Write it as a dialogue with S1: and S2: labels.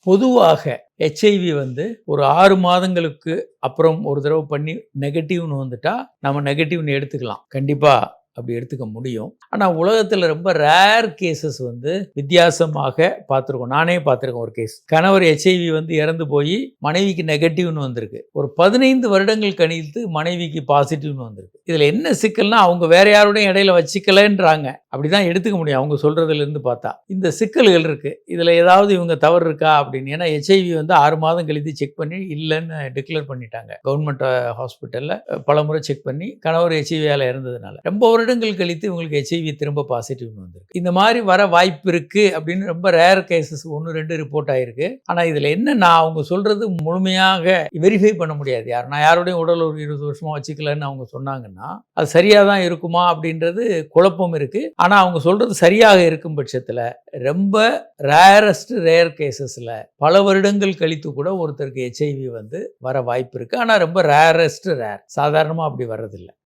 S1: பொதுவாக ஹெச்ஐவி ஒரு 6 மாதங்களுக்கு அப்புறம் ஒரு தடவை பண்ணி நெகட்டிவ்னு வந்துட்டா நம்ம நெகட்டிவ்னு எடுத்துக்கலாம். கண்டிப்பா அப்படி எடுத்துக்க முடியும். ஆனால் உலகத்தில் ரொம்ப ரேர் கேசஸ் வித்தியாசமாக பார்த்துருக்கோம். நானே பார்த்துருக்கேன் ஒரு கேஸ். கணவர் ஹெச்ஐவி இறந்து போய் மனைவிக்கு நெகட்டிவ்னு வந்திருக்கு. ஒரு 15 வருடங்கள் கழித்து மனைவிக்கு பாசிட்டிவ்னு வந்திருக்கு. இதில் என்ன சிக்கல்னா அவங்க வேற யாரோடையும் இடையில வச்சுக்கலன்றாங்க. அப்படிதான் எடுத்துக்க முடியும் அவங்க சொல்றதுல இருந்து பார்த்தா. இந்த சிக்கல்கள் இருக்கு. இதில் ஏதாவது இவங்க தவறு இருக்கா அப்படின்னு. ஏன்னா ஹெச்ஐவி 6 மாதம் கழித்து செக் பண்ணி இல்லைன்னு டிக்ளேர் பண்ணிட்டாங்க. கவர்மெண்ட் ஹாஸ்பிட்டலில் பலமுறை செக் பண்ணி கணவர் ஹெச்ஐவியால் இறந்ததுனால ரொம்ப வருடங்கள் கழித்து இவங்களுக்கு ஹெச்ஐவி திரும்ப பாசிட்டிவ்னு வந்திருக்கு. இந்த மாதிரி வர வாய்ப்பு இருக்கு அப்படின்னு ரொம்ப ரேர் கேசஸ் 1-2 ரிப்போர்ட் ஆயிருக்கு. ஆனால் இதில் என்னன்னா அவங்க சொல்றது முழுமையாக வெரிஃபை பண்ண முடியாது. நான் யாரோடையும் உடல் ஒரு 20 வருஷமா வச்சுக்கலன்னு அவங்க சொன்னாங்கன்னா அது சரியாக தான் இருக்குமா அப்படின்றது குழப்பம் இருக்கு. ஆனால் அவங்க சொல்றது சரியாக இருக்கும் பட்சத்தில் ரொம்ப ரேர் கேசஸில் பல வருடங்கள் கழித்து கூட ஒருத்தருக்கு ஹெச்ஐவி வர வாய்ப்பு இருக்கு. ஆனால் ரொம்ப ரேர். சாதாரணமாக அப்படி வர்றதில்லை.